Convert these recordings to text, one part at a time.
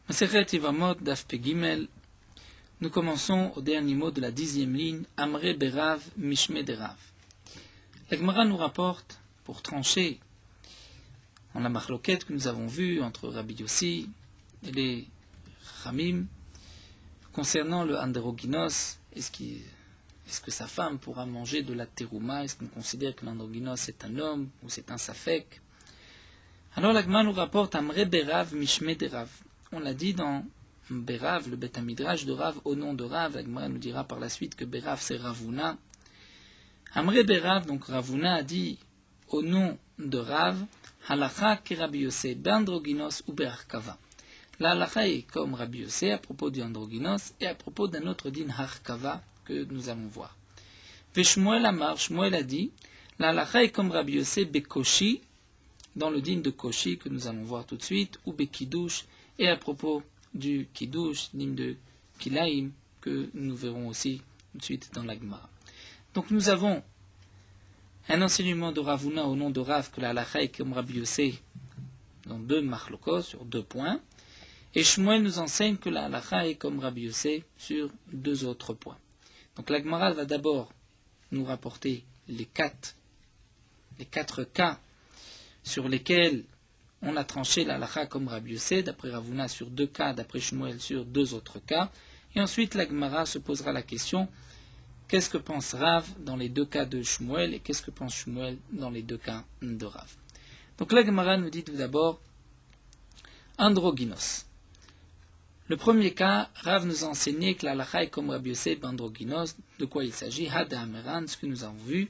Masechet Yevamot, Daf Pe Gimel. Nous commençons au dernier mot de la 10e ligne, Amre Berav Mishme Derav. La Gemara nous rapporte, pour trancher en la marloquette que nous avons vue entre Rabbi Yossi et les Chamim, concernant le androgynos, est-ce que sa femme pourra manger de la terouma? Est-ce qu'on considère que l'androgynos est un homme ou c'est un safek? Alors la Gemara nous rapporte Amre Berav Mishme Derav. On l'a dit dans Berav, le Beth Midrash de Rav, au nom de Rav. La Gemara nous dira par la suite que Berav c'est Ravuna. Amre Berav, donc Ravuna a dit au nom de Rav, Halacha ke Rabbi Yossé, be'androgynos ou be'arkava. La halacha est comme Rabbi Yossé à propos du androgynos et à propos d'un autre din harkava que nous allons voir. Shmuel Amar, Shmuel a dit, la halacha est comme Rabbi Yossé be'koshi, dans le din de koshi que nous allons voir tout de suite, ou be'kiddush, et à propos du kiddush, din de kilaim, que nous verrons aussi tout de suite dans la Gemara. Donc nous avons un enseignement de Ravuna au nom de Rav que la halacha est comme Rabbi Yossé dans deux marlokos, sur deux points, et Shmuel nous enseigne que la halacha est comme Rabbi Yossé sur deux autres points. Donc la Gemara va d'abord nous rapporter les quatre cas sur lesquels on a tranché la halacha comme Rabbi Yossé, d'après Ravuna sur deux cas, d'après Shmuel sur deux autres cas, et ensuite la Gemara se posera la question, qu'est-ce que pense Rav dans les deux cas de Shmuel et qu'est-ce que pense Shmuel dans les deux cas de Rav? Donc la Gemara nous dit tout d'abord androgynos. Le premier cas, Rav nous a enseigné que la halacha est comme Rabbi Yossé androgynos. De quoi il s'agit? Hada Ameran, ce que nous avons vu,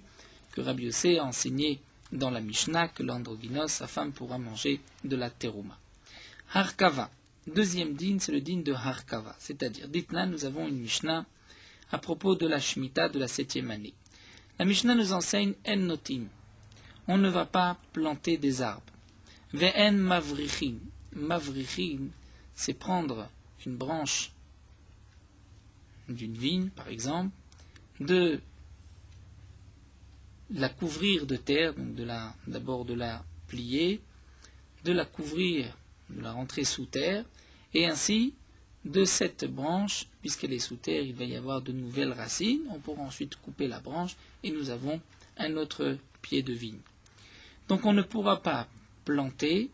que Rabbi Yossé a enseigné dans la Mishnah que l'androgynos, sa femme pourra manger de la terouma. Harkava. Deuxième din, c'est le din de Harkava. C'est-à-dire, dites là, nous avons une Mishnah à propos de la Shemitah de la 7e année. La Mishnah nous enseigne En Notim. On ne va pas planter des arbres. Ve'en Mavrichin. Mavrichin, c'est prendre une branche d'une vigne, par exemple, de la couvrir de terre, donc d'abord de la plier, de la couvrir, de la rentrer sous terre, et ainsi, de cette branche, puisqu'elle est sous terre, il va y avoir de nouvelles racines, on pourra ensuite couper la branche, et nous avons un autre pied de vigne. Donc on ne pourra pas planter,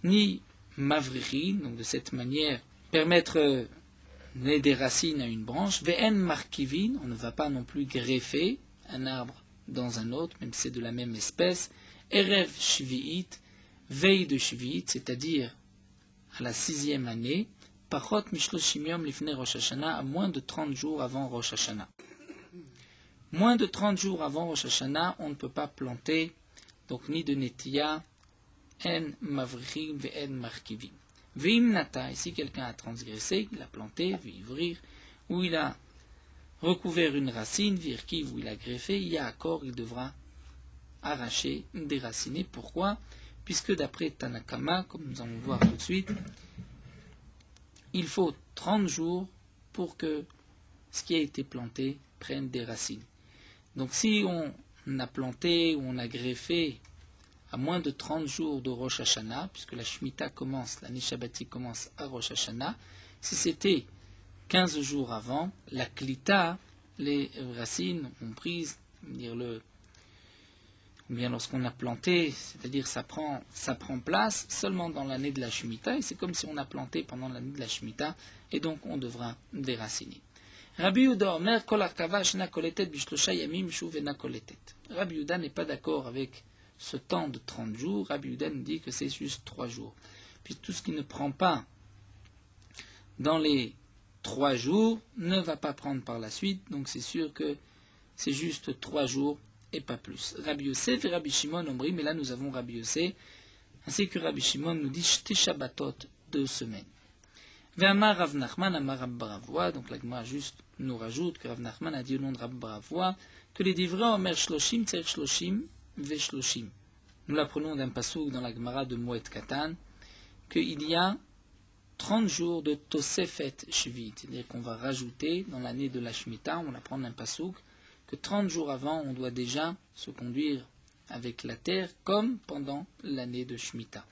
ni mavrichi, donc de cette manière, permettre des racines à une branche, ve'en markivin, on ne va pas non plus greffer un arbre dans un autre, même si c'est de la même espèce, erev shvi'it, veille de shvi'it, c'est-à-dire à la 6e année, pachot mishloshim yom lifnei Rosh Hashanah, à moins de 30 jours avant Rosh Hashanah. Moins de 30 jours avant Rosh Hashanah, on ne peut pas planter, donc ni de netiya, en mavrichim ve'en markivim. Ve'im nata, ici quelqu'un a transgressé, il a planté, ve'ivrir, ou il a recouvert une racine, virkiv, où il a greffé, il y a accord, il devra arracher, déraciner. Pourquoi? Puisque d'après Tanakama, comme nous allons voir tout de suite, il faut 30 jours pour que ce qui a été planté prenne des racines. Donc si on a planté ou on a greffé à moins de 30 jours de Rosh Hashanah, puisque la Shemitah commence, l'année shabbatique commence à Rosh Hashanah, si c'était 15 jours avant, la klita, les racines ont prise, ou bien lorsqu'on a planté, c'est-à-dire ça prend place seulement dans l'année de la Shemitah, et c'est comme si on a planté pendant l'année de la Shemitah, et donc on devra déraciner. Rabbi Yehuda Omer, kol arkava shena koletet bishlosha yamim shuv ena koletet. Rabbi Yehuda n'est pas d'accord avec ce temps de 30 jours, Rabbi Yehuda nous dit que c'est juste 3 jours. Puis tout ce qui ne prend pas dans les 3 jours ne va pas prendre par la suite, donc c'est sûr que c'est juste 3 jours et pas plus. Rabbi Yossé et Rabbi Shimon Omri, mais là nous avons Rabbi Yossé, ainsi que Rabbi Shimon nous dit Shte Shabbatot, 2 semaines. Ve'amar Rav Nachman, amar Rav Baravoua, donc la Gemara juste nous rajoute que Rav Nachman a dit au nom de Rav Baravoua que les divrei omer shloshim tzerich shloshim ve'shloshim. Nous l'apprenons d'un pasouk dans la Gemara de Moed Katan, qu'il y a 30 jours de Tosefet Shvit, c'est-à-dire qu'on va rajouter dans l'année de la Shemitah, on apprend d'un pasouk, que 30 jours avant, on doit déjà se conduire avec la terre comme pendant l'année de Shemitah.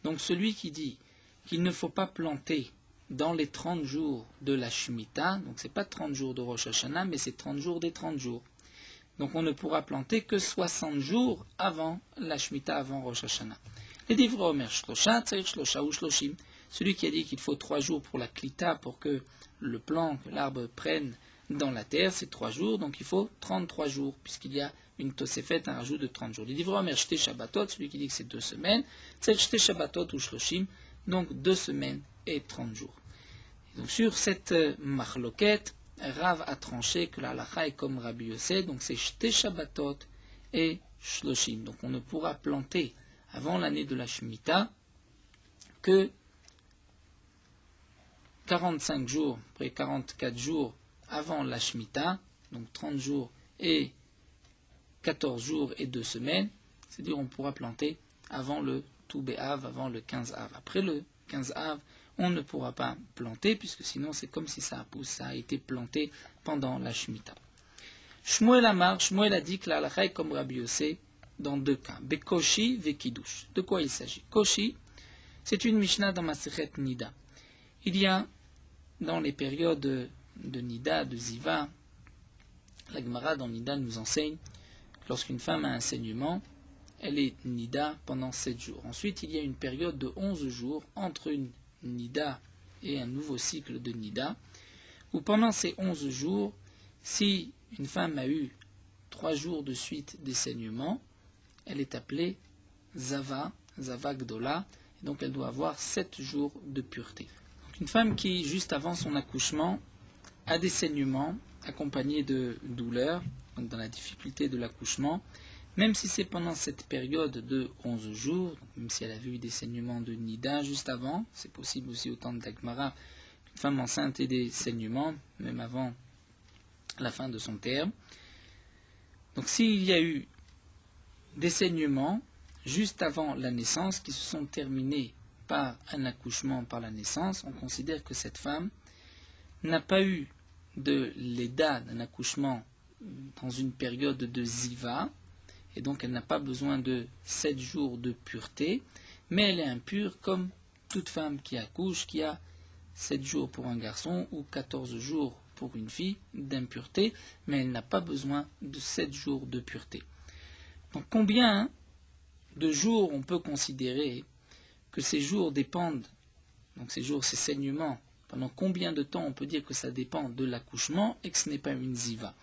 Donc celui qui dit qu'il ne faut pas planter dans les 30 jours de la Shemitah, donc c'est pas 30 jours de Rosh Hashanah, mais c'est 30 jours des 30 jours. Donc on ne pourra planter que 60 jours avant la Shemitah, avant Rosh Hashanah. Les Divrei Omer Shlosha, Tzair Shlosha ou Shloshim. Celui qui a dit qu'il faut 3 jours pour la Klita, pour que le plant, que l'arbre prenne dans la terre, c'est 3 jours, donc il faut 33 jours, puisqu'il y a une Tosefet, un rajout de 30 jours. Les Divrei Omer Shte Shabbatot, celui qui dit que c'est 2 semaines, Tzair Shte Shabbatot ou Shloshim, donc 2 semaines et 30 jours. Et donc sur cette marloquette, Rav a tranché que la halakha est comme Rabbi Yossé, donc c'est Shte Shabbatot et Shloshim. Donc on ne pourra planter avant l'année de la Shemitah que 45 jours, après 44 jours avant la Shemitah, donc 30 jours et 14 jours et 2 semaines, c'est-à-dire on pourra planter avant le Tou B'Av, avant le 15 Av. Après le 15 Av, on ne pourra pas planter, puisque sinon c'est comme si ça a été planté pendant la Shemitah. Shmuel Amar, Shmuel a dit que la halakha est comme Rabbi Yossé dans 2 cas. Bekoshi ve Kiddush. De quoi il s'agit? Koshi, c'est une Mishnah dans Masechet Nida. Il y a, dans les périodes de Nida, de Ziva, la Gemara dans Nida nous enseigne que lorsqu'une femme a un saignement, elle est Nida pendant 7 jours. Ensuite, il y a une période de 11 jours entre une Nida et un nouveau cycle de Nida, où pendant ces 11 jours, si une femme a eu 3 jours de suite des saignements, elle est appelée Zava, Zava Gdola, et donc elle doit avoir 7 jours de pureté. Donc une femme qui, juste avant son accouchement, a des saignements accompagnés de douleurs, donc dans la difficulté de l'accouchement, même si c'est pendant cette période de 11 jours, même si elle avait eu des saignements de Nida juste avant, c'est possible aussi au temps de la Gemara qu'une femme enceinte ait des saignements, même avant la fin de son terme. Donc s'il y a eu des saignements juste avant la naissance qui se sont terminés par un accouchement par la naissance, on considère que cette femme n'a pas eu de l'éda d'un accouchement dans une période de ziva, et donc elle n'a pas besoin de 7 jours de pureté, mais elle est impure comme toute femme qui accouche, qui a 7 jours pour un garçon ou 14 jours pour une fille d'impureté, mais elle n'a pas besoin de 7 jours de pureté. Donc combien de jours on peut considérer que ces jours dépendent, donc ces jours, ces saignements, pendant combien de temps on peut dire que ça dépend de l'accouchement et que ce n'est pas une ziva?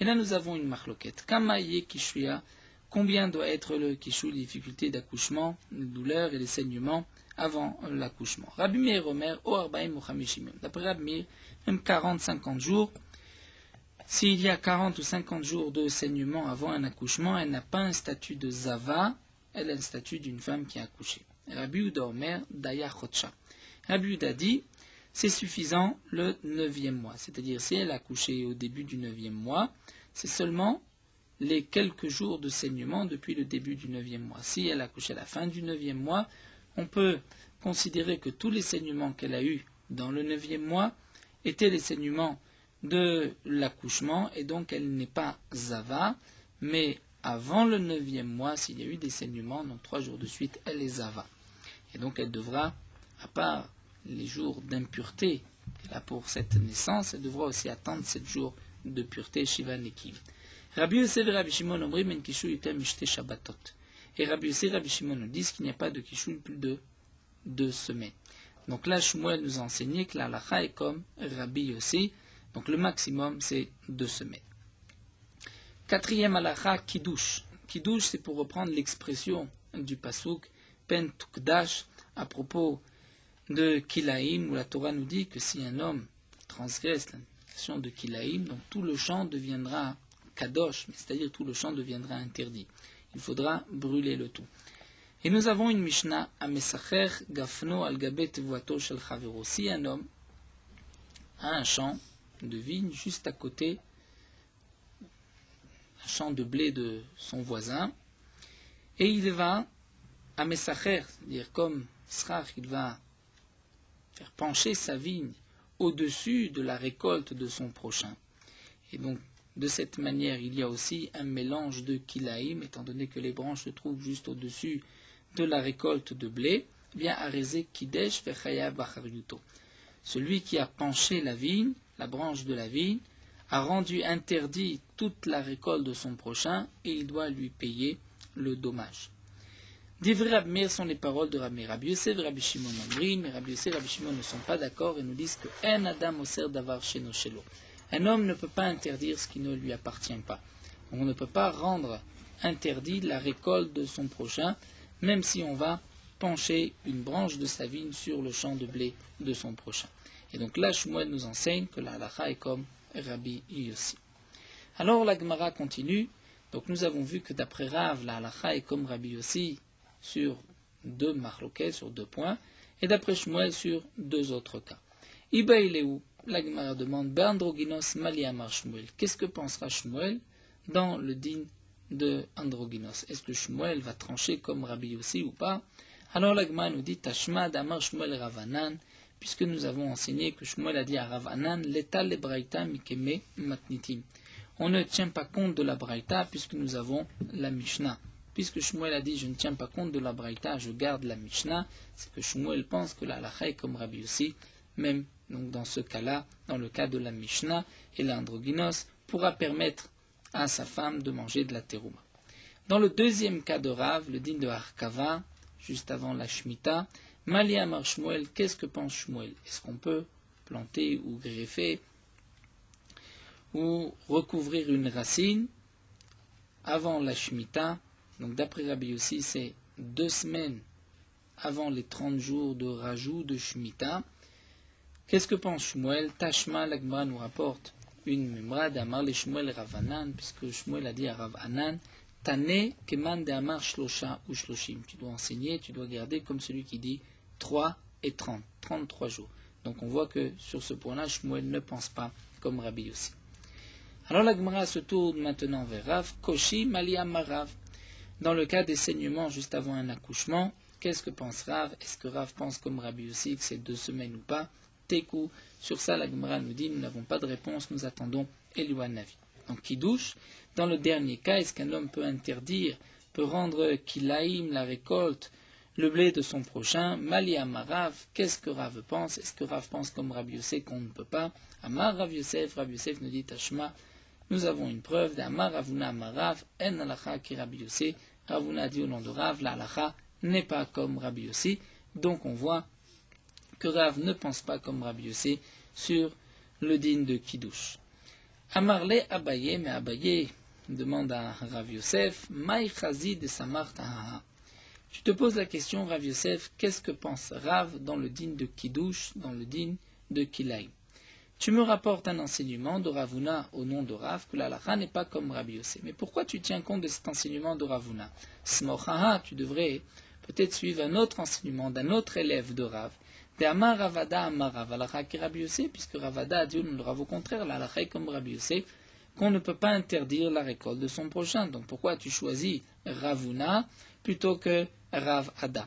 Et là nous avons une marloquette. Kamaye kishuya, combien doit être le kishu, les difficultés d'accouchement, les douleurs et les saignements avant l'accouchement? Rabbi Meir Omer, o arbaim ou chamishim. D'après Rabbi Meir, même 40-50 jours. S'il y a 40 ou 50 jours de saignement avant un accouchement, elle n'a pas un statut de zava, elle a le statut d'une femme qui a accouché. Rabbi Yehuda Omer, daya chotcha. Rabbi Yehuda dit, c'est suffisant le 9e mois. C'est-à-dire, si elle a accouché au début du 9e mois, c'est seulement les quelques jours de saignement depuis le début du 9e mois. Si elle a accouché à la fin du 9e mois, on peut considérer que tous les saignements qu'elle a eus dans le 9e mois étaient les saignements de l'accouchement, et donc elle n'est pas zava, mais avant le 9e mois, s'il y a eu des saignements, donc 3 jours de suite, elle est zava. Et donc elle devra, à part les jours d'impureté qu'elle a pour cette naissance, elle devra aussi attendre 7 jours de pureté, Shiva Nekiv. Rabbi Yossé et Rabbi Shimon omrim en kishu yuter mishte shabbatot. Et Rabbi Yossé et Rabbi Shimon nous disent qu'il n'y a pas de kishu plus de 2 semaines. Donc là, Shmuel nous a enseigné que la halakha est comme Rabbi Yossé, donc le maximum c'est 2 semaines. 4e halakha, Kiddush. Kiddush, c'est pour reprendre l'expression du pasuk Pen Tukdash à propos de Kilaïm, où la Torah nous dit que si un homme transgresse l'interdiction de Kilaïm, donc tout le champ deviendra Kadosh, c'est-à-dire tout le champ deviendra interdit. Il faudra brûler le tout. Et nous avons une Mishnah, Amesacher Gafno al-Gabet Tevuato shel Chavero. Si un homme a un champ de vigne juste à côté, un champ de blé de son voisin, et il va Amesacher, c'est-à-dire comme Srach, il va faire pencher sa vigne au-dessus de la récolte de son prochain. Et donc, de cette manière, il y a aussi un mélange de kilaïm, étant donné que les branches se trouvent juste au-dessus de la récolte de blé, bien arésé kidesh vechaya bacharyuto. celui qui a penché la vigne, la branche de la vigne, a rendu interdit toute la récolte de son prochain et il doit lui payer le dommage. Divrei Rab Meir sont les paroles de Rab Meir. Rabbi Yosef et Rabbi Shimon Omrin, mais Rabbi Yosef et Rabbi Shimon ne sont pas d'accord et nous disent que En Adam Oser Davar Sheno Shelo. Un homme ne peut pas interdire ce qui ne lui appartient pas. On ne peut pas rendre interdit la récolte de son prochain, même si on va pencher une branche de sa vigne sur le champ de blé de son prochain. Et donc là, Shmuel nous enseigne que la halacha est comme Rabbi Yossi. Alors la Gemara continue. Donc nous avons vu que d'après Rav, la halacha est comme Rabbi Yossi sur deux marloquets, sur deux points, et d'après Shmuel sur deux autres cas. Iba Ileu, la Gemara demande, Be'androginos mali amar Shmuel. Qu'est-ce que pensera Shmuel dans le din de Androginos? Est-ce que Shmuel va trancher comme Rabbi Yossi ou pas? Alors la Gemara nous dit, Tashma d'amar Shmuel Ravanan, puisque nous avons enseigné que Shmuel a dit à Ravanan, L'étal le braïta mikeme matnitim. On ne tient pas compte de la braïta puisque nous avons la Mishnah. Puisque Shmuel a dit, je ne tiens pas compte de la braïta, je garde la Mishnah, c'est que Shmuel pense que la halacha est comme Rabbi Yossi, même donc dans ce cas-là, dans le cas de la Mishnah, et l'androgynos pourra permettre à sa femme de manger de la terouma. Dans le deuxième cas de Rav, le din de Harkava, juste avant la Shemitah, Mali amar Shmuel, qu'est-ce que pense Shmuel? Est-ce qu'on peut planter ou greffer ou recouvrir une racine avant la Shemitah? Donc d'après Rabbi Yossi, c'est 2 semaines avant les 30 jours de rajout de Shemitah. Qu'est-ce que pense Shmuel? Tashma, la Gemara nous rapporte une memra d'Amar le Shmuel Ravanan, puisque Shmuel a dit à Ravanan, Tane keman de Amar Shlosha ou Shloshim. Tu dois enseigner, tu dois garder comme celui qui dit 3 et 30, 33 jours. Donc on voit que sur ce point-là, Shmuel ne pense pas comme Rabbi Yossi. Alors la Gemara se tourne maintenant vers Rav, Koshi Malia Marav. Dans le cas des saignements juste avant un accouchement, qu'est-ce que pense Rav? Est-ce que Rav pense comme Rabbi Yossi que c'est 2 semaines ou pas? Tekou. Sur ça, la Gemara nous dit, nous n'avons pas de réponse, nous attendons Eliouan Navi. Donc Kiddush, dans le dernier cas, est-ce qu'un homme peut interdire, peut rendre Kilaïm, la récolte, le blé de son prochain? Mali Amarav, qu'est-ce que Rav pense? Est-ce que Rav pense comme Rabbi Yossi qu'on ne peut pas? Amar Rabbi Yosef nous dit Tashma, nous avons une preuve d'Amar Ravuna Amarav, En Alacha ki Rabbi Yossi. Ravuna dit au nom de Rav, la halacha n'est pas comme Rabbi Yossi. Donc on voit que Rav ne pense pas comme Rabbi Yossi sur le din de Kiddush. Amarle Abaye, mais Abaye demande à Rav Yosef, Maï Chazi de Samar Tahaha. Je te pose la question, Rav Yosef, qu'est-ce que pense Rav dans le din de Kiddush, dans le din de Kilaïm? Tu me rapportes un enseignement de Ravuna au nom de Rav, que la halacha n'est pas comme Rabbi Yossi. Mais pourquoi tu tiens compte de cet enseignement de Ravuna? Smochaha, tu devrais peut-être suivre un autre enseignement d'un autre élève de Rav. De Amar Ravada Amar Rav, halacha qui Rabbi Yossi, puisque Ravada a dit au nom de Rav au contraire, la halacha est comme Rabbi Yossi, qu'on ne peut pas interdire la récolte de son prochain. Donc pourquoi tu choisis Ravuna plutôt que Rav Ada?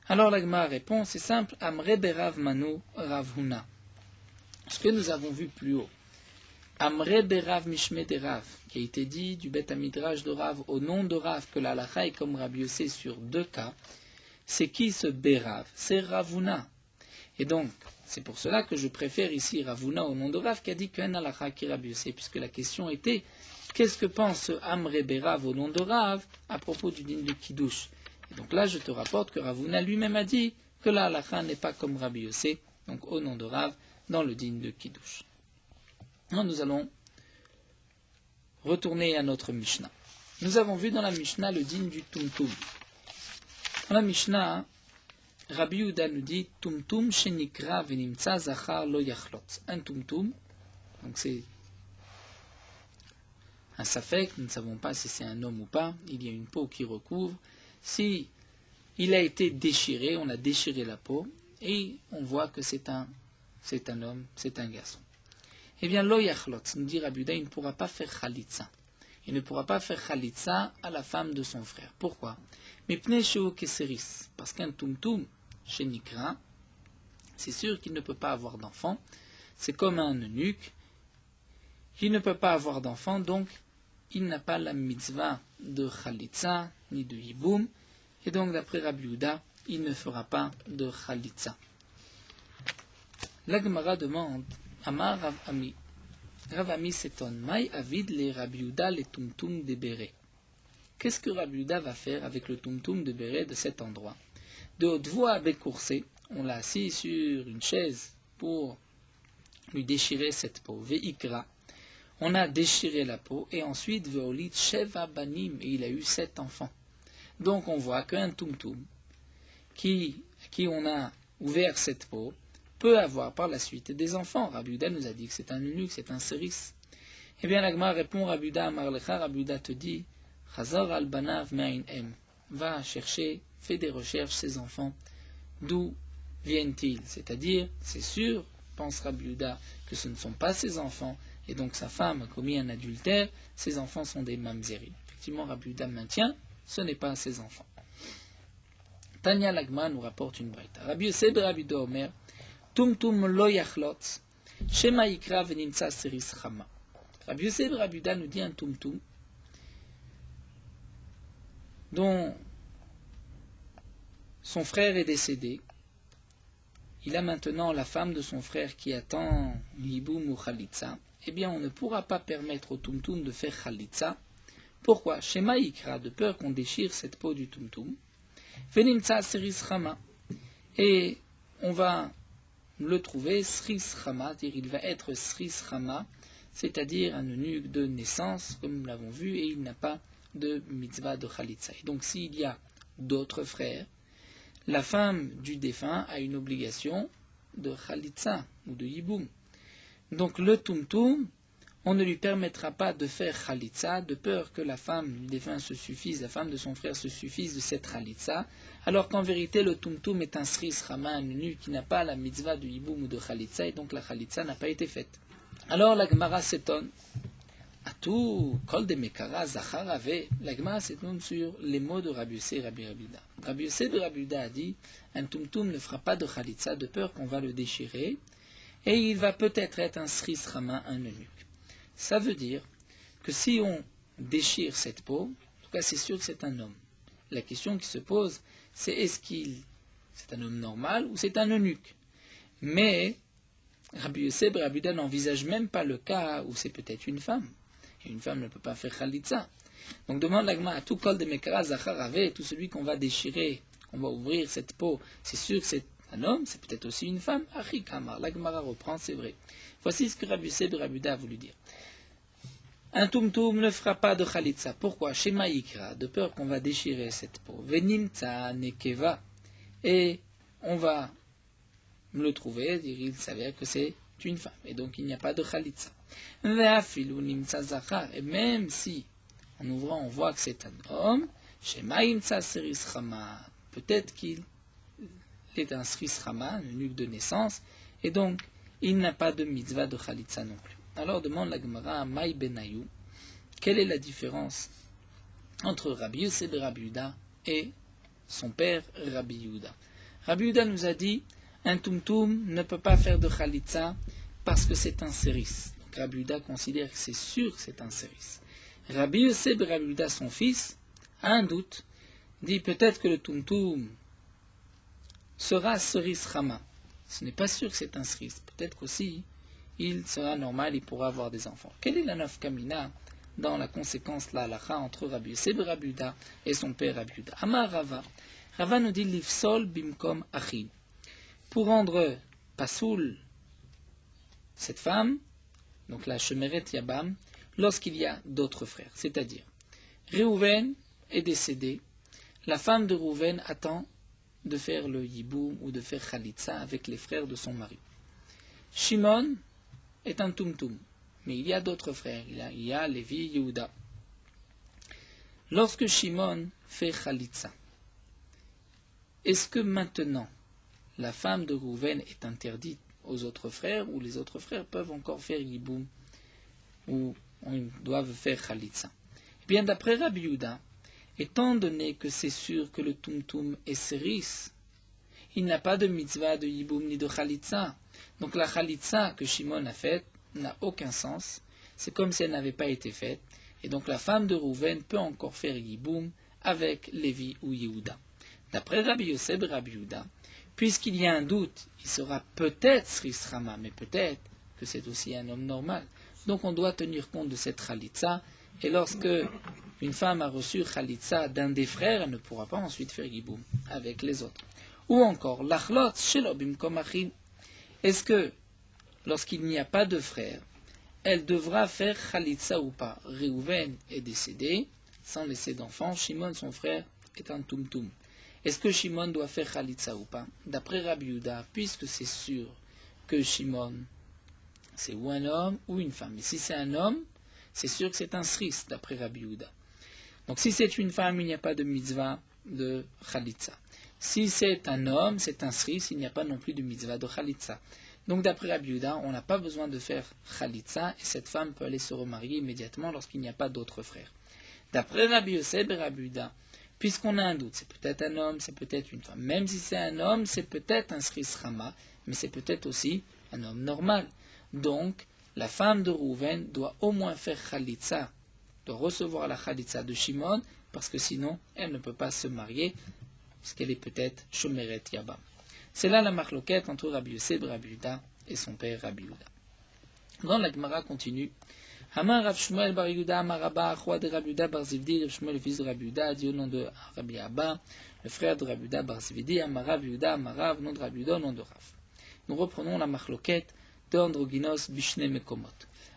Alors la Gemara répond, c'est simple, Amre Berav Manu Ravuna. Ce que nous avons vu plus haut, Amre Berav Mishme de Rav, qui a été dit du Bet Amidrash de Rav au nom de Rav, que la halacha est comme Rabbi Yossi sur 2 cas, c'est qui ce Berav? C'est Ravuna. Et donc, c'est pour cela que je préfère ici Ravuna au nom de Rav, qui a dit qu'un halacha qui Rabbi Yossi, puisque la question était, qu'est-ce que pense ce Amre Berav au nom de Rav à propos du din de Kiddush? Et donc là, je te rapporte que Ravuna lui-même a dit que la halacha n'est pas comme Rabbi Yossi, donc au nom de Rav, dans le din de Kiddush. Alors nous allons retourner à notre Mishnah. Nous avons vu dans la Mishnah le din du Tumtum. Dans la Mishnah, Rabbi Yehuda nous dit Tumtum shenikra venimtza zachar lo yachlot. Un Tumtum, donc c'est un safek, nous ne savons pas si c'est un homme ou pas, il y a une peau qui recouvre. Si il a été déchiré, on a déchiré la peau, et on voit que c'est un homme, c'est un garçon. Eh bien, lo yachlot, nous dit Rabbi Yehuda, il ne pourra pas faire chalitza. Il ne pourra pas faire chalitza à la femme de son frère. Pourquoi? Mipnei sheo keseris, parce qu'un tumtum, chez Nikra, c'est sûr qu'il ne peut pas avoir d'enfant. C'est comme un eunuque. Il ne peut pas avoir d'enfant, donc il n'a pas la mitzvah de chalitza, ni de yiboum. Et donc, d'après Rabbi Yehuda, il ne fera pas de chalitza. La Gemara demande, Amar Rav Ami. Rav Ami s'étonne, Maï avid le Rabbi Yehuda le tumtum de Béré. Qu'est-ce que Rabbi Yehuda va faire avec le tumtum de Béré de cet endroit? De haute voix à Bécoursé, on l'a assis sur une chaise pour lui déchirer cette peau. Veikra, on a déchiré la peau, et ensuite Veolit Sheva Banim, et il a eu 7 enfants. Donc on voit qu'un tumtum qui on a ouvert cette peau peut avoir par la suite des enfants. Rabbi Yehuda nous a dit que c'est un eunuque, c'est un séris. Eh bien, l'Agma répond, Rabbi Yehuda Amar Lecha, Rabbi Yehuda te dit, Chazar al banav me'ain em, va chercher, fais des recherches, ces enfants, d'où viennent-ils? C'est-à-dire, c'est sûr, pense Rabbi Yehuda, que ce ne sont pas ses enfants, et donc sa femme a commis un adultère, ses enfants sont des mamzerim. Effectivement, Rabbi Yehuda maintient, ce n'est pas ses enfants. Tanya l'Agma nous rapporte une braïta. Rabbi Yosef et Rabbi Yehuda Omer, Tumtum lo yachlot, Shema yikra venimtsa seris chama. Rabbi Yosef et Rabbi Yehuda nous dit un tumtum dont son frère est décédé. Il a maintenant la femme de son frère qui attend Yiboum ou Khalitsa. Eh bien, on ne pourra pas permettre au tumtum de faire Khalitsa. Pourquoi? Shema yikra, de peur qu'on déchire cette peau du tumtum. Venimtsa seris chama. Et on va le trouver Sris Chama, c'est-à-dire il va être Sris Chama, c'est-à-dire un eunuque de naissance, comme nous l'avons vu, et il n'a pas de mitzvah de Khalitsa. Et donc s'il y a d'autres frères, la femme du défunt a une obligation de Khalitsa ou de Yiboum. Donc le tumtum, on ne lui permettra pas de faire Khalitsa, de peur que la femme du défunt se suffise, la femme de son frère se suffise de cette Khalitsa, alors qu'en vérité le tumtum est un Sris Chama, un eunuque qui n'a pas la mitzvah de Yiboum ou de Khalitsa, et donc la Khalitsa n'a pas été faite. Alors la Gemara s'étonne. Atou, kol de mekara, zachar ave. La Gemara s'étonne sur les mots de Rabbi Yosef et Rabbi Yehuda. Rabbi Yosef et Rabbi Yehuda a dit, un tumtum ne fera pas de Khalitsa, de peur qu'on va le déchirer, et il va peut-être être un Sris Chama, un eunuque. Ça veut dire que si on déchire cette peau, en tout cas c'est sûr que c'est un homme. La question qui se pose, c'est est-ce qu'il c'est un homme normal ou c'est un eunuque? Mais Rabbi Yosef et Rabbi Yehuda n'envisagent même pas le cas où c'est peut-être une femme. Et une femme ne peut pas faire Khalitsa. Donc demande l'Agma à tout kol de mekara zachar ave, tout celui qu'on va déchirer, qu'on va ouvrir cette peau, c'est sûr que c'est un homme, c'est peut-être aussi une femme. Achi kamar, l'Agmara reprend, c'est vrai. Voici ce que Rabbi Yosef et Rabbi Yehuda a voulu dire. Un tumtum ne fera pas de Khalitsa. Pourquoi? Shema yikra, de peur qu'on va déchirer cette peau. Venimtsa nekeva, et on va le trouver, il s'avère que c'est une femme, et donc il n'y a pas de Khalitsa. Ve'afilu nimtsa zachar, et même si, en ouvrant, on voit que c'est un homme, Shema imtsa seris chama, peut-être qu'il est un seris chama, un eunuque de naissance, et donc il n'a pas de mitzvah de Khalitsa non plus. Alors demande la Gemara à Maï Benayou, quelle est la différence entre Rabbi Yosef et Rabbi Yehuda et son père Rabbi Yehuda? Rabbi Yehuda nous a dit, un tumtum ne peut pas faire de Khalitsa parce que c'est un séris. Donc Rabbi Yehuda considère que c'est sûr que c'est un séris. Rabbi Yosef et Rabbi Yehuda, son fils, a un doute, dit peut-être que le tumtum sera séris chama. Ce n'est pas sûr que c'est un séris. Peut-être qu'aussi il sera normal, il pourra avoir des enfants. Quelle est la nafkamina dans la conséquence, la halakha, entre Rabbi Yosef et Rabbi Yehuda et son père Rabbi Yehuda? Amar Rava. Rava nous dit l'ifsol bimkom achid. Pour rendre pasoul cette femme, donc la shemeret yabam, lorsqu'il y a d'autres frères. C'est-à-dire, Réhouven est décédé, la femme de Réhouven attend de faire le yiboum ou de faire khalitsa avec les frères de son mari. Shimon est un tumtum, mais il y a d'autres frères, il y a Lévi, Yehuda. Lorsque Shimon fait khalitsa, est-ce que maintenant la femme de Réhouven est interdite aux autres frères, ou les autres frères peuvent encore faire yiboum, ou ils doivent faire khalitsa? Eh bien, d'après Rabbi Yehuda, étant donné que c'est sûr que le tumtum est séris, il n'a pas de mitzvah de yiboum ni de khalitsa. Donc la khalitsa que Shimon a faite n'a aucun sens. C'est comme si elle n'avait pas été faite. Et donc la femme de Réhouven peut encore faire yiboum avec Lévi ou Yehuda. D'après Rabbi Yosef et Rabbi Yehuda, puisqu'il y a un doute, il sera peut-être Srisrama, mais peut-être que c'est aussi un homme normal. Donc on doit tenir compte de cette Khalitsa, et lorsque une femme a reçu Khalitsa d'un des frères, elle ne pourra pas ensuite faire Giboum avec les autres. Ou encore, Lachlot Shelobim Komachin. Est-ce que, lorsqu'il n'y a pas de frère, elle devra faire Khalitsa ou pas? Réhouven est décédé, sans laisser d'enfant. Shimon, son frère, est un Tumtum. Est-ce que Shimon doit faire Khalitsa ou pas? D'après Rabbi Yehuda, puisque c'est sûr que Shimon, c'est ou un homme ou une femme. Et si c'est un homme, c'est sûr que c'est un sris, d'après Rabbi Yehuda. Donc si c'est une femme, il n'y a pas de mitzvah de Khalitsa. Si c'est un homme, c'est un sris, il n'y a pas non plus de mitzvah de Khalitsa. Donc d'après Rabbi Yehuda, on n'a pas besoin de faire Khalitsa, et cette femme peut aller se remarier immédiatement lorsqu'il n'y a pas d'autres frères. D'après Rabbi Yosef et Rabbi Yehuda, puisqu'on a un doute, c'est peut-être un homme, c'est peut-être une femme. Même si c'est un homme, c'est peut-être un sris rama, mais c'est peut-être aussi un homme normal. Donc, la femme de Rouven doit au moins faire Khalitsa, doit recevoir la Khalitsa de Shimon, parce que sinon, elle ne peut pas se marier, puisqu'elle est peut-être Shomeret Yabam. C'est là la marloquette entre Rabbi Yosef, Rabbi Yehuda et son père Rabbi Yehuda. Dans la Gemara continue. Hamar Rav Shmuel bar Yehuda, Amar Rabba, Achwa de Rabbi Yehuda bar Zivdi, Rav Shmuel le fils de Rabbi Yehuda, dit au nom de Rabbi Abba, le frère de Rabbi Yehuda bar Zivdi, Amar Rav Yehuda, Amar Rav, nom de Rabbi Yehuda, nom de Rav. Nous reprenons la marloquette de Androgynos Bishne Mekomot.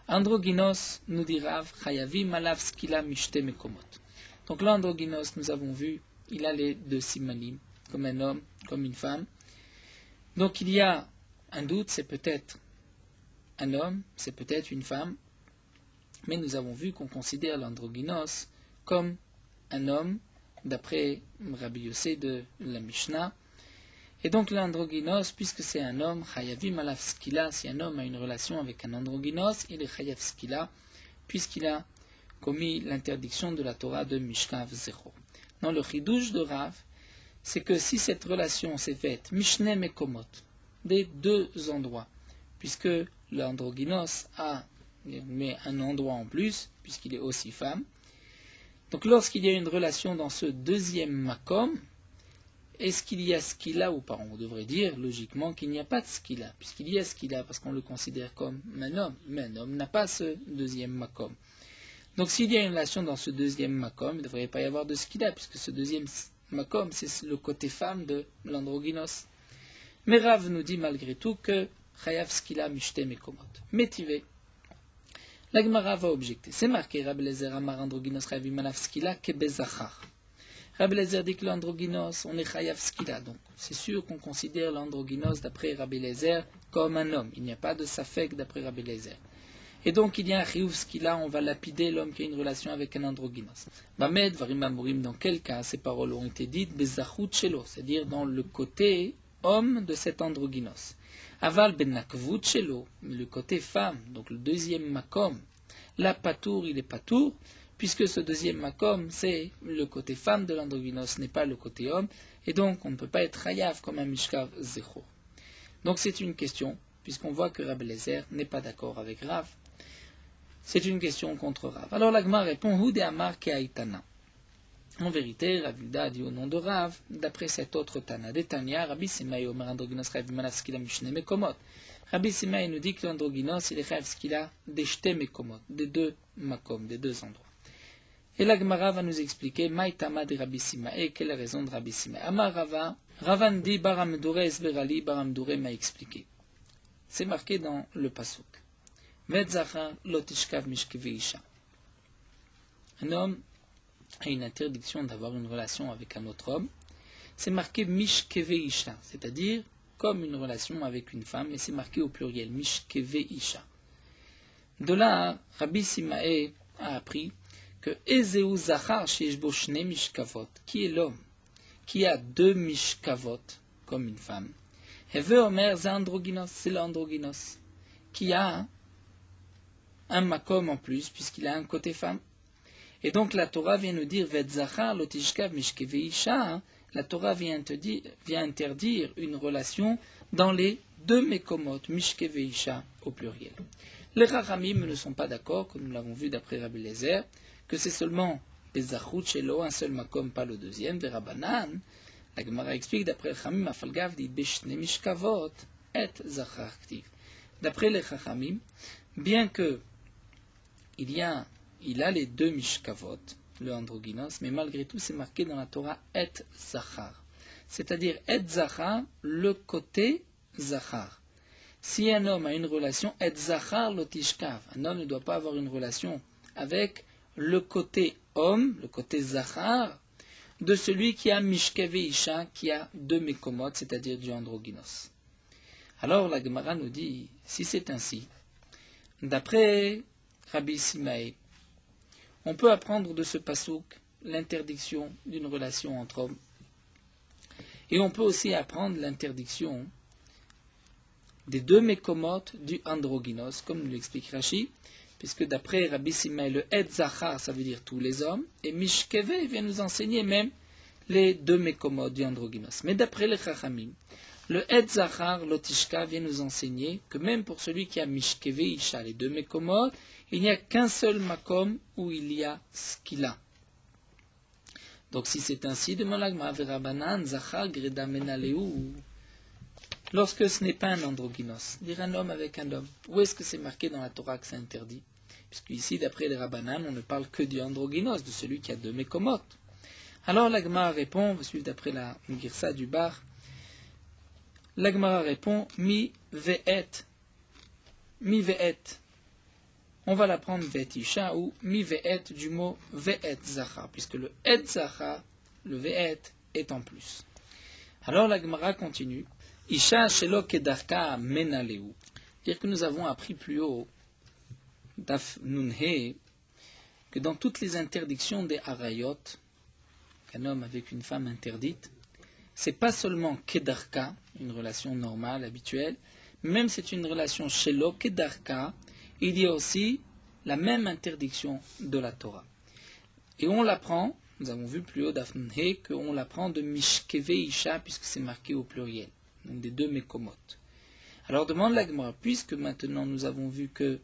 Androgynos, nous dit Rav, Chayavim alav skila mishte Mekomot. Donc là, Androgynos, nous avons vu, il a les deux simanim, comme un homme, comme une femme. Donc il y a un doute, c'est peut-être un homme, c'est peut-être une femme, mais nous avons vu qu'on considère l'androgynos comme un homme, d'après Rabbi Yossé de la Mishnah. Et donc l'androgynos, puisque c'est un homme, chayavim alav skila, si un homme a une relation avec un androgynos, il est chayav skila, puisqu'il a commis l'interdiction de la Torah de Mishkav Zero. Dans le chidouche de Rav, c'est que si cette relation s'est faite, Mishne Mekomot, des deux endroits, puisque l'androgynos a mais un endroit en plus, puisqu'il est aussi femme. Donc lorsqu'il y a une relation dans ce deuxième makom, est-ce qu'il y a skila ou pas? On devrait dire logiquement qu'il n'y a pas de skila, puisqu'il y a skila parce qu'on le considère comme un homme, mais un homme n'a pas ce deuxième makom. Donc s'il y a une relation dans ce deuxième makom, il ne devrait pas y avoir de skila, puisque ce deuxième makom, c'est le côté femme de l'androgynos. Mais Rav nous dit malgré tout que chayav skila mishte mekomot. Métivé. La Gemara va objecter. C'est marqué Rabbi Eliezer amar androgynos chayavim alav skila kebezachar. Rabbi Eliezer dit que l'androgynos, on est chayav skila. Donc c'est sûr qu'on considère l'androgynos d'après Rabbi Eliezer comme un homme. Il n'y a pas de safek d'après Rabbi Eliezer. Et donc il y a un chiyuv skila, on va lapider l'homme qui a une relation avec un androgynos. Bamed varim amurim, dans quel cas ces paroles ont été dites bezachut shelo, c'est-à-dire dans le côté homme de cet androgynos. Aval ben nakvut shelo, le côté femme, donc le deuxième makom. La patour, il est patour, puisque ce deuxième makom, c'est le côté femme de l'androgynos, ce n'est pas le côté homme, et donc on ne peut pas être hayav comme un mishkav zechor. Donc c'est une question, puisqu'on voit que Rabbi Eliezer n'est pas d'accord avec Rav. C'est une question contre Rav. Alors la Gemara répond, Hu de Amar Keaitana. En vérité, Rabbi Yehuda dit au nom de Rav, d'après cet autre Tana, d'Etania, Rabbi Simai Omer androgynos chayavim alav skila mishne mekomot. Rabbi Simai nous dit que l'androgynos, il est chayav skila des shte mekomot, des deux makom, des deux endroits. Et la Gemara va nous expliquer, Maïtama de Rabbi Simai, quelle est la raison de Rabbi Simai. Amar Rava, Ravan dit, Baramdure esberali, Baramdure m'a expliqué. C'est marqué dans le pasuk. Vetzachar lotishkav mishkeve isha. Un homme a une interdiction d'avoir une relation avec un autre homme. C'est marqué mishkeve isha, c'est-à-dire comme une relation avec une femme, et c'est marqué au pluriel, mishkeve isha. De là, Rabbi Simae a appris que Ezeu zachar sheyeshbo shne mishkavot, qui est l'homme qui a deux mishkavot, comme une femme. Heve omer ze androgynos, c'est l'androgynos, qui a un makom en plus, puisqu'il a un côté femme. Et donc la Torah vient nous dire, Vetzachar lotishkav mishkeve isha, la Torah vient interdire une relation dans les deux mekomot, mishkeve isha au pluriel. Les Rachamim ne sont pas d'accord, comme nous l'avons vu d'après Rabbi Eliezer, que c'est seulement bezachut shelo, un seul makom, pas le deuxième, des Rabbanan. La Gemara explique, d'après le Chachamim, Afalgav dit Beshne Mishkavot et Zachar Ktiv. D'après les Chachamim, bien que il a les deux Mishkavot, le androgynos, mais malgré tout c'est marqué dans la Torah et Zachar. C'est-à-dire et Zachar, le côté Zachar. Si un homme a une relation, et Zachar lotishkav, un homme ne doit pas avoir une relation avec le côté homme, le côté Zachar, de celui qui a Mishkeve Isha, qui a deux Mekomot, c'est-à-dire du androgynos. Alors la Gemara nous dit, si c'est ainsi, d'après Rabbi Simae, on peut apprendre de ce pasouk l'interdiction d'une relation entre hommes. Et on peut aussi apprendre l'interdiction des deux Mekomot du androgynos, comme nous l'explique Rashi, puisque d'après Rabbi Simae, le Et Zachar, ça veut dire tous les hommes, et Mishkeve vient nous enseigner même les deux Mekomot du androgynos. Mais d'après les Chachamim, le Et Zachar, l'Otishka, vient nous enseigner que même pour celui qui a Mishkeve Isha, les deux Mekomot, il n'y a qu'un seul Makom où il y a ce qu'il a. Donc si c'est ainsi, demande l'Agma, Verabanan, Zachar, Greda Menaleu, lorsque ce n'est pas un androgynos, dire un homme avec un homme, où est-ce que c'est marqué dans la Torah que c'est interdit? Puisque ici, d'après les Rabbanan, on ne parle que du androgynos, de celui qui a deux Mekomot. Alors l'Agma répond, on va suivre d'après la Girsa du Bar, l'Agma répond, Mi ve'et. On va l'apprendre ve'et isha ou mi ve'et du mot ve'et zachar, puisque le et zachar, le ve'et, est en plus. Alors la Gemara continue. Isha shelo kedarka menaleu. Dire que nous avons appris plus haut, daf nunhe, que dans toutes les interdictions des harayot, qu'un homme avec une femme interdite, c'est pas seulement kedarka, une relation normale, habituelle, même c'est une relation shelo kedarka, il y a aussi la même interdiction de la Torah. Et on l'apprend, nous avons vu plus haut d'Afnhe, qu'on l'apprend de Mishkeve Isha, puisque c'est marqué au pluriel, donc des deux Mekomot. Alors demande la Gemara, puisque maintenant nous avons vu que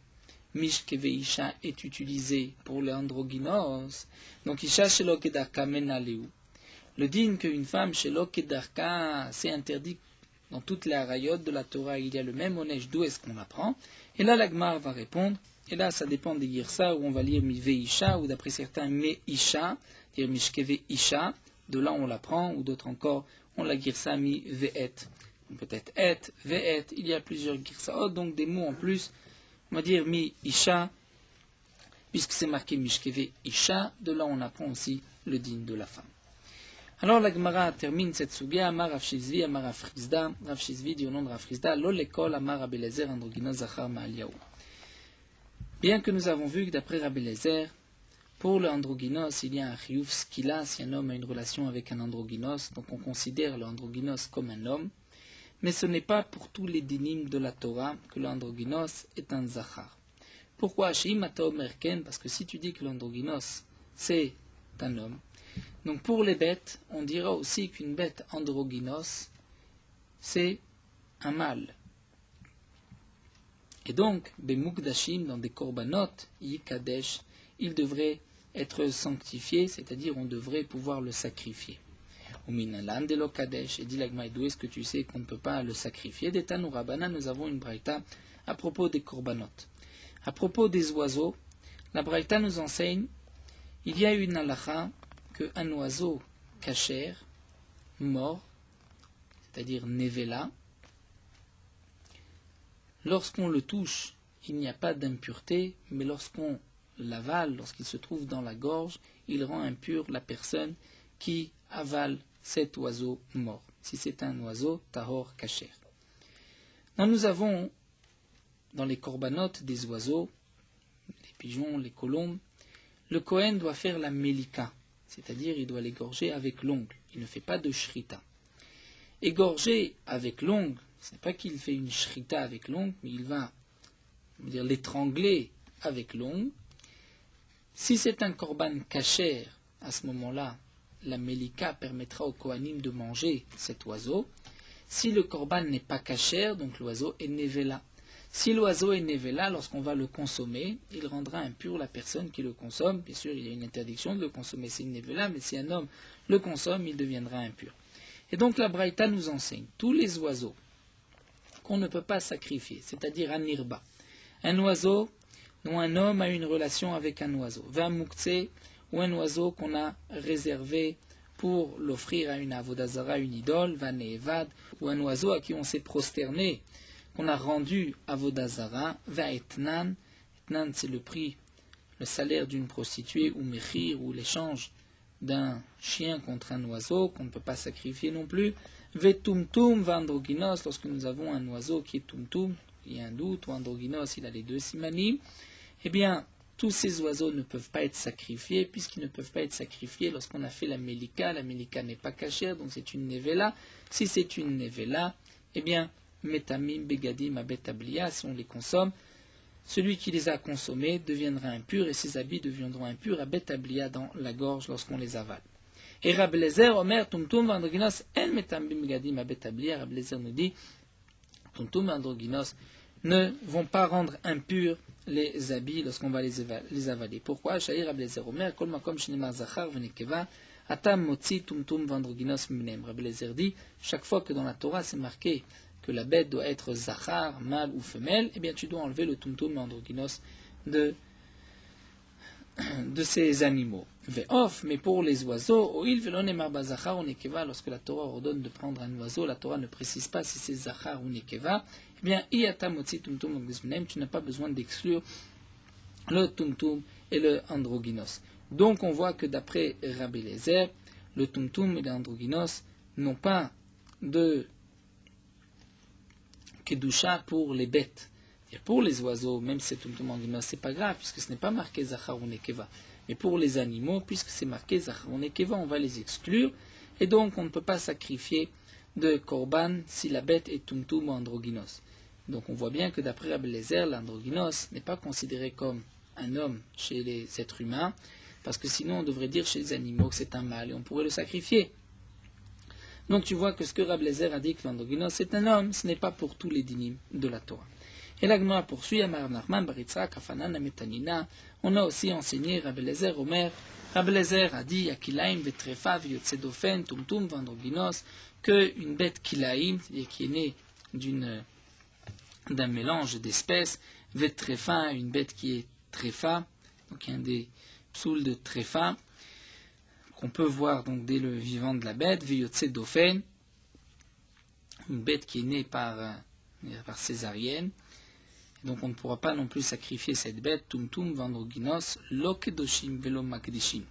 Mishkeve Isha est utilisé pour le androgynos, donc Isha Shelo Kedarka Menaleu. Le din qu'une femme Shelo Kedarka, c'est interdit dans toutes les harayot de la Torah, il y a le même onej, d'où est-ce qu'on l'apprend? Et là, la Gemara va répondre, et là, ça dépend des girsa, où on va lire mive isha, ou d'après certains, me isha, dire mishkeve isha, de là on l'apprend, ou d'autres encore, on la girsa mi ve'et. Peut-être et, ve'et, il y a plusieurs girsaot, donc des mots en plus, on va dire mi isha, puisque c'est marqué mishkeve isha, de là on apprend aussi le din de la femme. Alors la Gemara termine cette sugia, Amar Rav Shizvi, Amar Rav Frizda, Rav Shizvi dit au nom de Rav Frizda, Lo lekol Amar Rabbi Eliezer androgynos zachar ma'aliyahu. Bien que nous avons vu que d'après Rabbi Eliezer, pour le androgynos, il y a un chiyuv skila, si un homme a une relation avec un androgynos, donc on considère le androgynos comme un homme, mais ce n'est pas pour tous les dinim de la Torah que le androgynos est un zachar. Pourquoi? Parce que si tu dis que l'androgynos c'est un homme, donc pour les bêtes, on dira aussi qu'une bête androgynos, c'est un mâle. Et donc, Bemukdashim, dans des korbanot, Yikadesh, il devrait être sanctifié, c'est-à-dire on devrait pouvoir le sacrifier. Uminalan de l'Okadesh, et dit l'Agma, d'où est-ce que tu sais qu'on ne peut pas le sacrifier? Des Tanourabana, nous avons une braïta à propos des korbanot. À propos des oiseaux, la braïta nous enseigne, il y a une halakha, qu'un oiseau kasher, mort, c'est-à-dire nevela, lorsqu'on le touche, il n'y a pas d'impureté, mais lorsqu'on l'avale, lorsqu'il se trouve dans la gorge, il rend impure la personne qui avale cet oiseau mort. Si c'est un oiseau, tahor kasher. Donc nous avons dans les corbanotes des oiseaux, les pigeons, les colombes, le Kohen doit faire la melika. C'est-à-dire il doit l'égorger avec l'ongle. Il ne fait pas de shrita. Égorger avec l'ongle, ce n'est pas qu'il fait une shrita avec l'ongle, mais il va l'étrangler avec l'ongle. Si c'est un korban kasher, à ce moment-là, la melika permettra au kohanim de manger cet oiseau. Si le korban n'est pas kasher, donc l'oiseau est nevela. Si l'oiseau est nevela, lorsqu'on va le consommer, il rendra impur la personne qui le consomme. Bien sûr, il y a une interdiction de le consommer, c'est une nevela, mais si un homme le consomme, il deviendra impur. Et donc la Braïta nous enseigne, tous les oiseaux qu'on ne peut pas sacrifier, c'est-à-dire un nirba, un oiseau dont un homme a une relation avec un oiseau, vin mouktsé, ou un oiseau qu'on a réservé pour l'offrir à une avodazara, une idole, vin evad, ou un oiseau à qui on s'est prosterné, qu'on a rendu avodazara, vin etnan, etnan c'est le prix, le salaire d'une prostituée, ou mechir, ou l'échange d'un chien contre un oiseau qu'on ne peut pas sacrifier non plus, vetumtum, vandroginos, lorsque nous avons un oiseau qui est tumtum, il y a un doute, ou androginos, il a les deux simanim, eh bien, tous ces oiseaux ne peuvent pas être sacrifiés, puisqu'ils ne peuvent pas être sacrifiés lorsqu'on a fait la melika n'est pas cachère, donc c'est une nevela. Si c'est une nevela, eh bien, metamim, begadim, abetablia, si on les consomme, celui qui les a consommés deviendra impur, et ses habits deviendront impurs, abetablia dans la gorge lorsqu'on les avale. Et Rablezer, Omer, tumtum, androginos, en metamim, begadim, abetablia, Rablezer nous dit, tumtum, androginos, ne vont pas rendre impurs les habits lorsqu'on va les avaler. Pourquoi? Shahir Rablezer Omer, Kol makom shenimar zachar v'nekeva, atam motzi tumtum vandroginos minem. Rablezer dit, chaque fois que dans la Torah c'est marqué que la bête doit être zachar, mâle ou femelle, eh bien tu dois enlever le tumtum vandroginos de ces animaux. Ve'of, mais pour les oiseaux, oil velonemar bazachar ou nekeva, lorsque la Torah ordonne de prendre un oiseau, la Torah ne précise pas si c'est zachar ou nekeva, eh bien, iyata motzi tumtum androginos, tu n'as pas besoin d'exclure le tumtum et le androgynos. Donc on voit que d'après Rabbi Eliezer, le tumtum et l'androgynos n'ont pas de kedusha pour les bêtes. Et pour les oiseaux, même si c'est tumtum androgynos, c'est pas grave, puisque ce n'est pas marqué zachar ou nekeva. Mais pour les animaux, puisque c'est marqué zachar ou nekeva, on va les exclure, et donc on ne peut pas sacrifier de korban si la bête est tumtum ou androgynos. Donc on voit bien que d'après Rabbi Eliezer, l'androgynos n'est pas considéré comme un homme chez les êtres humains, parce que sinon on devrait dire chez les animaux que c'est un mâle et on pourrait le sacrifier. Donc tu vois que ce que Rabbi Eliezer a dit que l'androgynos c'est un homme, ce n'est pas pour tous les dinim de la Torah. Et la Gemara poursuit, Amar Nachman bar Yitzhak Afanan Ametanina, on a aussi enseigné Rabbi Eliezer Omer, Rabbi Eliezer a dit Akilaim vetrefa v'yotzedofen tumtum vandrogynos, que une bête kilaim, c'est-à-dire qui est née d'un mélange d'espèces, vetrefa, une bête qui est trefa, donc un des psouls de trefa, qu'on peut voir donc dès le vivant de la bête, v'yotzedofen, une bête qui est née par césarienne, donc on ne pourra pas non plus sacrifier cette bête, tumtum vandrogynos, lo kedoshim velo makdishim.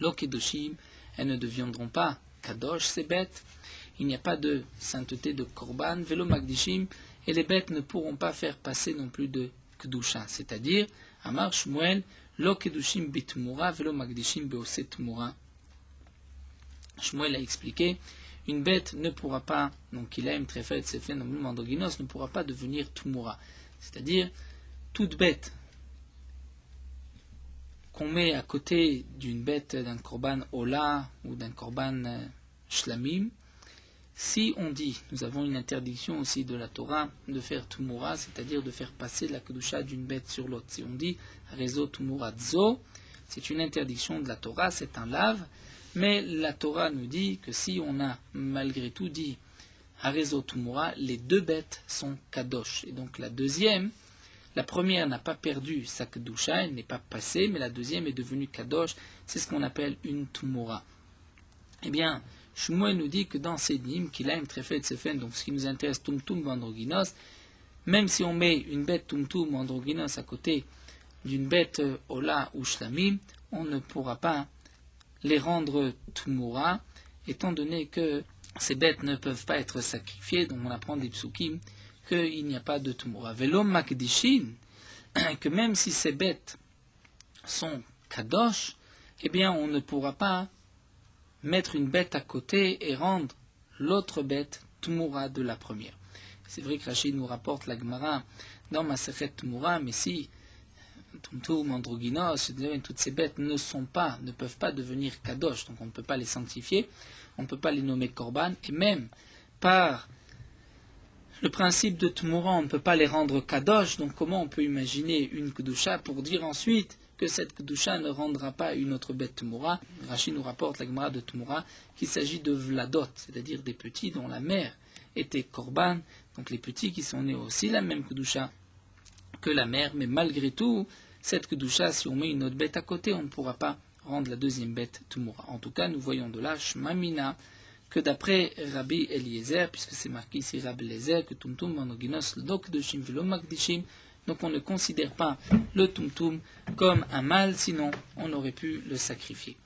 Lo kedoshim, elles ne deviendront pas kadosh, ces bêtes, il n'y a pas de sainteté de korban, velo makdishim, et les bêtes ne pourront pas faire passer non plus de kedusha, c'est-à-dire, Amar Shmuel, lo kedushim bitmura, velo makdishim beoset tmura. Shmuel a expliqué, une bête ne pourra pas, donc il aime très fait, c'est fait dans le mandrogynos, ne pourra pas devenir tmura. C'est-à-dire, toute bête qu'on met à côté d'une bête d'un korban ola ou d'un korban shlamim, si on dit, nous avons une interdiction aussi de la Torah de faire tmura, c'est-à-dire de faire passer la kedusha d'une bête sur l'autre. Si on dit rezo tmura dzo, c'est une interdiction de la Torah, c'est un lave. Mais la Torah nous dit que si on a malgré tout dit Harezo Tumura, les deux bêtes sont kadosh. Et donc la première n'a pas perdu sa kedusha, elle n'est pas passée, mais la deuxième est devenue kadosh, c'est ce qu'on appelle une Tumura. Eh bien, Shmuel nous dit que dans ces dîmes, qu'il a une trefet sefen, donc ce qui nous intéresse, tumtum ou androgynos, même si on met une bête tumtum ou androgynos à côté d'une bête ola ou shlamim, on ne pourra pas les rendre tmura, étant donné que ces bêtes ne peuvent pas être sacrifiées, donc on apprend des psukim qu'il n'y a pas de tmura. Velo makdishin, que même si ces bêtes sont kadosh, eh bien on ne pourra pas mettre une bête à côté et rendre l'autre bête tmura de la première. C'est vrai que Rachid nous rapporte la Gemara dans Masechet Tmura, mais si tumtum, androgynos, toutes ces bêtes ne peuvent pas devenir kadosh, donc on ne peut pas les sanctifier, on ne peut pas les nommer korban, et même par le principe de tmura, on ne peut pas les rendre kadosh, donc comment on peut imaginer une kedusha pour dire ensuite que cette Kedusha ne rendra pas une autre bête Tumura. Rashi nous rapporte la Gemara de Tumura qu'il s'agit de Vladot, c'est-à-dire des petits dont la mère était Korban, donc les petits qui sont nés aussi la même Kedusha que la mère, mais malgré tout, cette Kedusha, si on met une autre bête à côté, on ne pourra pas rendre la deuxième bête Tumura. En tout cas, nous voyons de là, Shmamina, que d'après Rabbi Eliezer, puisque c'est marqué ici Rabbi Eliezer, que Tumtum Manoginos Lodok de Shimvilo Magdishim, donc on ne considère pas le Tumtum comme un mâle, sinon on aurait pu le sacrifier.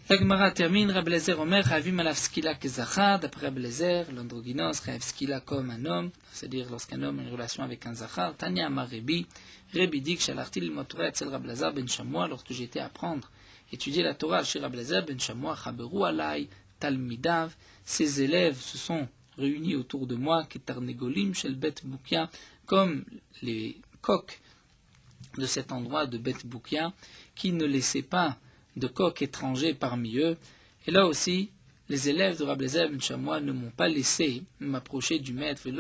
La Gemara termine, Rabbi Eliezer Omer, Chavim alav skila kezachar, d'après Rabbi Eliezer, l'androgynos, chayav skila comme un homme, c'est-à-dire lorsqu'un homme a une relation avec un zachar. Tanya Amar Rebi, Rebi dit que shalarti l'motorah etzel Rabbi Eliezer ben Shamoua, lorsque j'étais à apprendre, étudier la Torah chez Rabbi Eliezer ben Shamoua, chaberu alai, talmidav, ses élèves se sont réunis autour de moi, ketarnegolim shel bet Boukia, comme les coqs de cet endroit de Bet Boukia, qui ne laissaient pas de coqs étrangers parmi eux. Et là aussi, les élèves de Rabbi Eliezer ben Shamoua ne m'ont pas laissé m'approcher du maître. Ils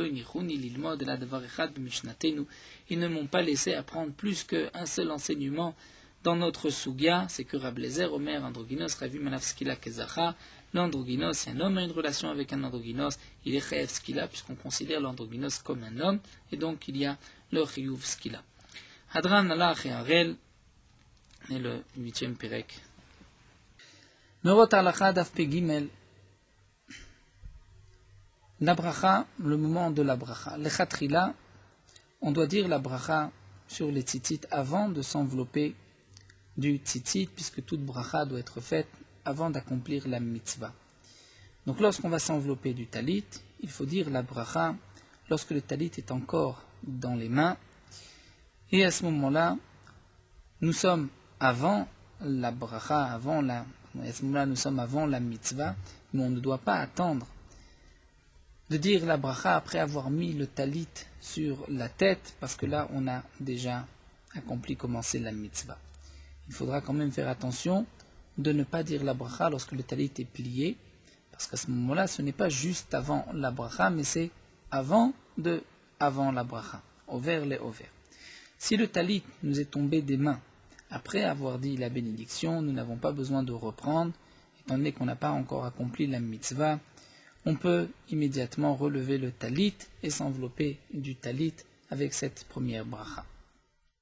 ne m'ont pas laissé apprendre plus qu'un seul enseignement dans notre Sugya, c'est que Rabbi Eliezer Omer androgynos Ravim alav skila kezacha. L'androgynos, si un homme a une relation avec un androgynos, il est chayav skila, puisqu'on considère l'androgynos comme un homme, et donc il y a le chiyuv skila. Hadran alach et Harel, et le 8e Pérec. Merot halacha daf pe gimel. La bracha, le moment de la bracha. Le chatrila, on doit dire la bracha sur les tzitzit avant de s'envelopper du tzitzit, puisque toute bracha doit être faite avant d'accomplir la mitzvah. Donc lorsqu'on va s'envelopper du talit, il faut dire la bracha lorsque le talit est encore dans les mains. Et à ce moment-là, nous sommes avant la bracha, à ce moment-là, nous sommes avant la mitzvah, mais on ne doit pas attendre de dire la bracha après avoir mis le talit sur la tête, parce que là, on a déjà accompli, commencé la mitzvah. Il faudra quand même faire attention de ne pas dire la bracha lorsque le talit est plié, parce qu'à ce moment-là, ce n'est pas juste avant la bracha, mais c'est avant la bracha, over les over. Si le talit nous est tombé des mains après avoir dit la bénédiction, nous n'avons pas besoin de reprendre, étant donné qu'on n'a pas encore accompli la mitzvah, on peut immédiatement relever le talit et s'envelopper du talit avec cette première bracha.